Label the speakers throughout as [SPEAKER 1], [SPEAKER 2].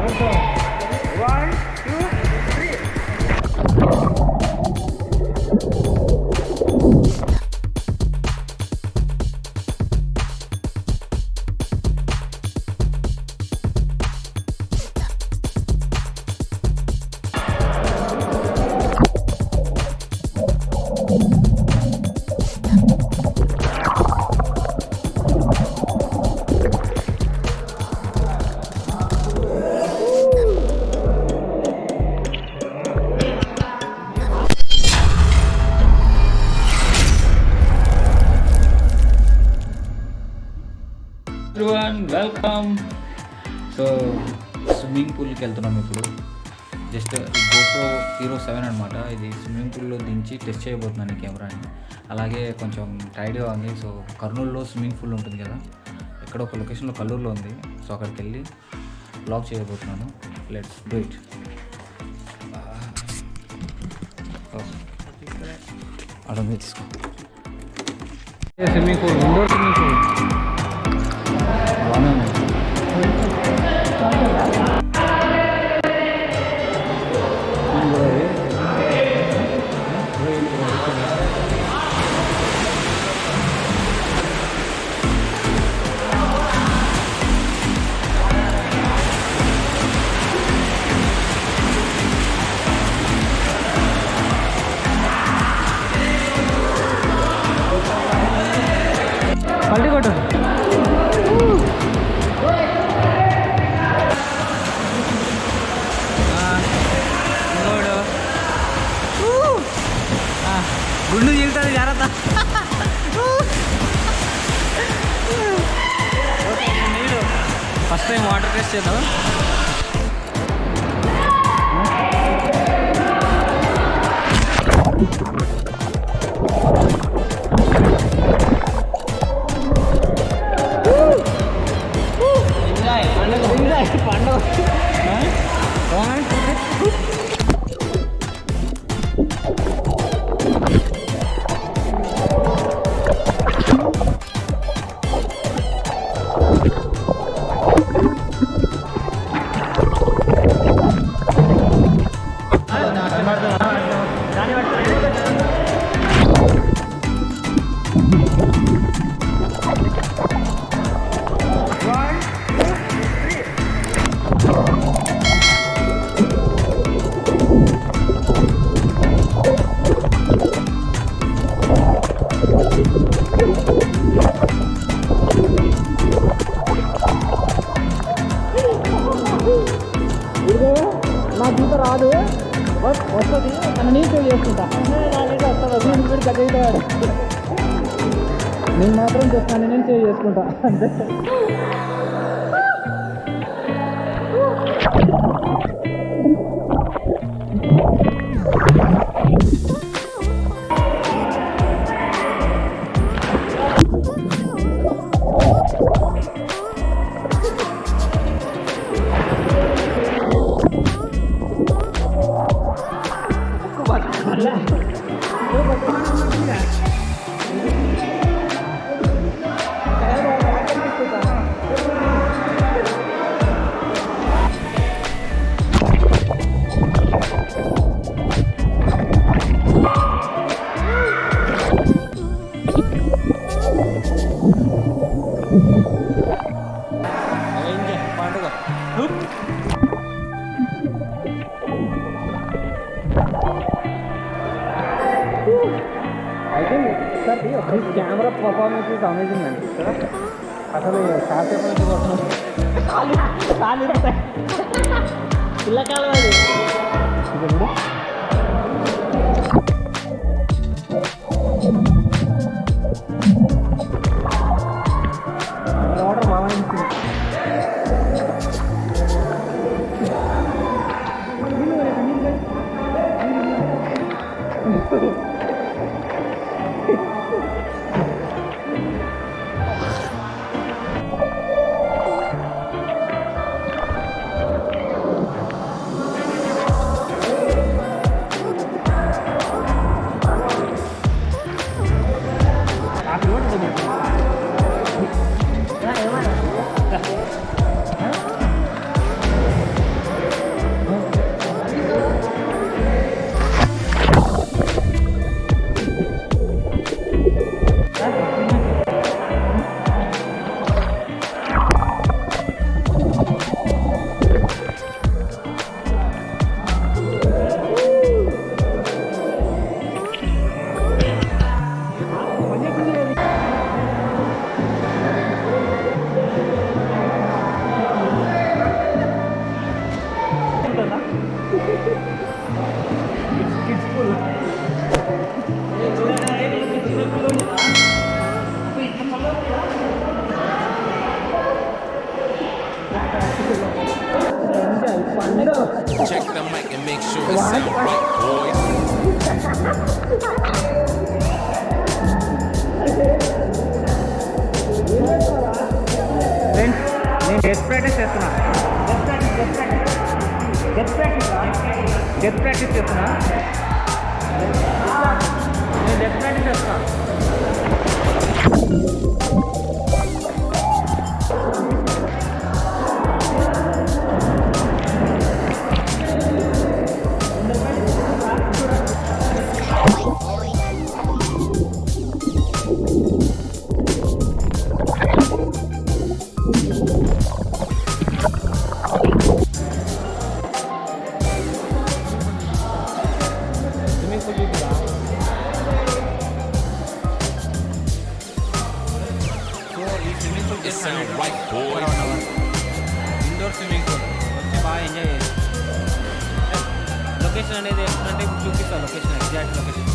[SPEAKER 1] 1, 2, 3.
[SPEAKER 2] Everyone, welcome. So swimming పూల్కి వెళ్తున్నాం ఇప్పుడు. Just GoPro hero 7 అనమాట. ఇది స్విమ్మింగ్ పూల్లో దించి టెస్ట్ చేయబోతున్నాను ఈ కెమెరాని. అలాగే కొంచెం టైడ్గా ఉంది. సో కర్నూలులో స్విమ్మింగ్ పూల్ ఉంటుంది కదా, ఇక్కడ ఒక లొకేషన్లో కల్లూరులో ఉంది. సో అక్కడికి వెళ్ళి బ్లాగ్ చేయబోతున్నాను. Let's do it. అర్థం తీసుకో. Swimming pool, indoor swimming pool. పల్టీ కొట్టు. గుండు చీలుతుంది, జాగ్రత్త. ఫస్ట్ టైం వాటర్ టెస్ట్ చేద్దాం. పండుగ నాకు ఈత రాదు, వస్తుంది. నన్ను నేను సేవ్ చేసుకుంటా. నేను మాత్రం చేస్తాను, నేను సేవ్ చేసుకుంటా అంతే. కెమెరా పర్ఫార్మెన్స్ ఇస్ అమేజింగ్ అండి. అసలు కాసేపు నుంచి పిల్లకాలం అది. వాటర్ మామూలు చేస్తున్నా. డెత్ ప్రాక్టీస్ చేస్తున్నా. నేను డెత్ ప్రాక్టీస్ చేస్తున్నా. ఇండోర్ స్విమ్మింగ్ పూల్ వచ్చి బాగా ఎంజాయ్ చేయాలి. లొకేషన్ అనేది ఎక్కడంటే ఇప్పుడు చూపిస్తా. లొకేషన్ ఎగ్జాక్ట్ లొకేషన్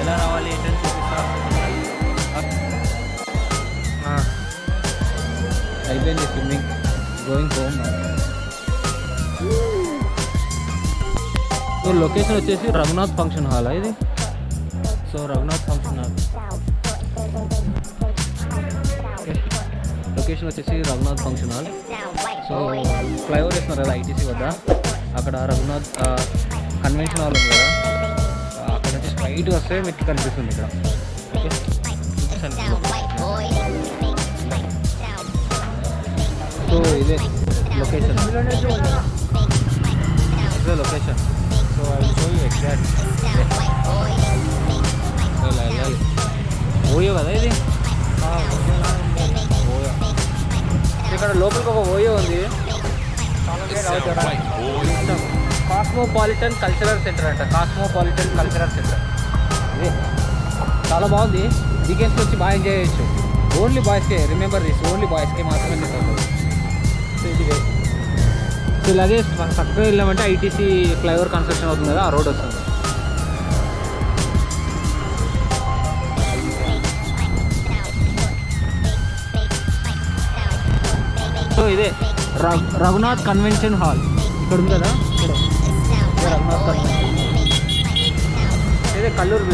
[SPEAKER 2] ఎలా రావాలి ఏంటని చూపిస్తా. అయిపోయింది swimming. Going home. So location వచ్చేసి రఘునాథ్ ఫంక్షన్ హాల్ ఇది. So Raghunath function hall location వచ్చేసి Raghunath function hall. So flyover వేస్తున్నారు కదా ఐటీసీ వద్ద, అక్కడ రఘునాథ్ కన్వెన్షన్ హాల్ ఉంది కదా, అక్కడ నుంచి స్ట్రైట్ వస్తే మీకు కనిపిస్తుంది ఇక్కడ. ఓకే సో ఇదే లొకేషన్. ఇదే location. So I will show you exact. వెళ్ళాలి. ఓయో కదా ఇది. ఇక్కడ లోపలికి ఒక ఓయో ఉంది. కాస్మోపాలిటన్ కల్చరల్ సెంటర్ అంట. కాస్మోపాలిటన్ కల్చరల్ సెంటర్ ఇది చాలా బాగుంది. వీకెండ్స్ వచ్చి బాగా ఎంజాయ్ చేయొచ్చు. ఓన్లీ బాయ్స్కే, రిమెంబర్ దిస్, ఓన్లీ బాయ్స్కే మాత్రమే ఉంటుంది. సో ఇది సో ఇలాగే చక్కగా వెళ్ళామంటే ఐటీసీ ఫ్లైఓవర్ కన్స్ట్రక్షన్ అవుతుంది కదా, ఆ రోడ్ వస్తుంది. సో ఇదే రఘునాథ్ కన్వెన్షన్ హాల్ ఇక్కడ ఉంది కదా. ఇక్కడ రఘునాథ్ కన్వెన్షన్. ఇదే కల్లూరు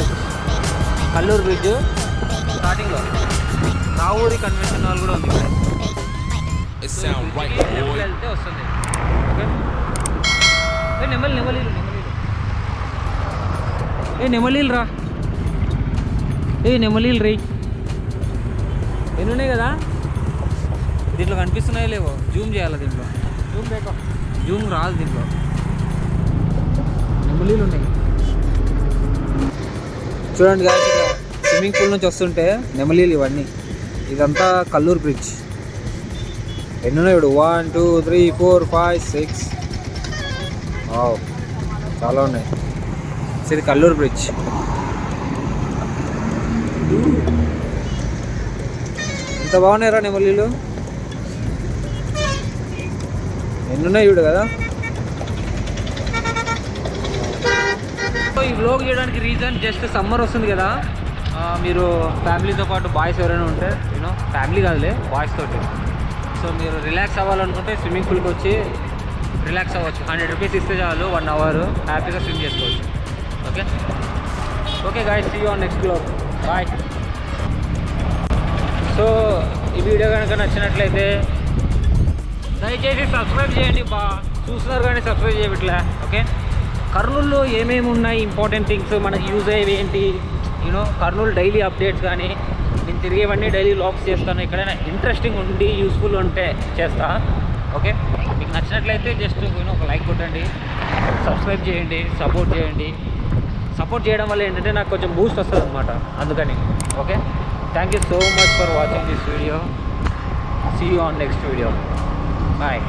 [SPEAKER 2] బ్రిడ్జ్ స్టార్టింగ్లో రావూరి కన్వెన్షన్ హాల్ కూడా ఉంది. వెళ్తే వస్తుంది. ఓకే నెమలీలు రా. నెమలీలు రే. ఎన్ని ఉన్నాయి కదా దీంట్లో, కనిపిస్తున్నాయో లేవో. జూమ్ చేయాలి దీంట్లో. జూమ్ రాదు దీంట్లో. నెమలీలు ఉన్నాయి చూడండి గాయస్. ఇక్కడ స్విమ్మింగ్ పూల్ నుంచి వస్తుంటే నెమలీలు ఇవన్నీ. ఇదంతా కల్లూరు బ్రిడ్జ్. ఎన్ని ఉన్నాయి ఇప్పుడు? 1 2 3 4 5 6. చాలా ఉన్నాయి. ఇది కల్లూరు బ్రిడ్జ్. ఇంత బాగున్నాయిరా నెమలీలు. ఎన్నున్నాయి చూడు కదా. సో ఈ వ్లాగ్ చేయడానికి రీజన్ జస్ట్ సమ్మర్ వస్తుంది కదా, మీరు ఫ్యామిలీతో పాటు బాయ్స్ ఎవరైనా ఉంటే, యూనో ఫ్యామిలీ కాదులే బాయ్స్ తోటి. సో మీరు రిలాక్స్ అవ్వాలనుకుంటే స్విమ్మింగ్ పూల్కి వచ్చి రిలాక్స్ అవ్వచ్చు. 100 రూపీస్ ఇస్తే చాలు, 1 అవర్ హ్యాపీగా స్విమ్ చేసుకోవచ్చు. Okay guys, see you on next vlog. Bye. So ఈ వీడియో కనుక నచ్చినట్లయితే దయచేసి సబ్స్క్రైబ్ చేయండి. చూస్తున్నారు కానీ సబ్స్క్రైబ్ చేయట్లే. ఓకే, కర్నూలులో ఏమేమి ఉన్నాయి, ఇంపార్టెంట్ థింగ్స్, మనకి యూజ్ అయ్యేవి ఏంటి, యూనో కర్నూలు డైలీ అప్డేట్స్ కానీ, నేను తిరిగేవన్నీ డైలీ వ్లాగ్స్ చేస్తాను. ఎక్కడైనా ఇంట్రెస్టింగ్ ఉండి యూస్ఫుల్ ఉంటే చేస్తా. ఓకే, మీకు నచ్చినట్లయితే జస్ట్ ఒక లైక్ కొట్టండి, సబ్స్క్రైబ్ చేయండి, సపోర్ట్ చేయండి. సపోర్ట్ చేయడం వల్ల ఏంటంటే నాకు కొంచెం బూస్ట్ వస్తుంది అనమాట, అందుకని. Okay, thank you so much for watching this video. See you on next video. Bye.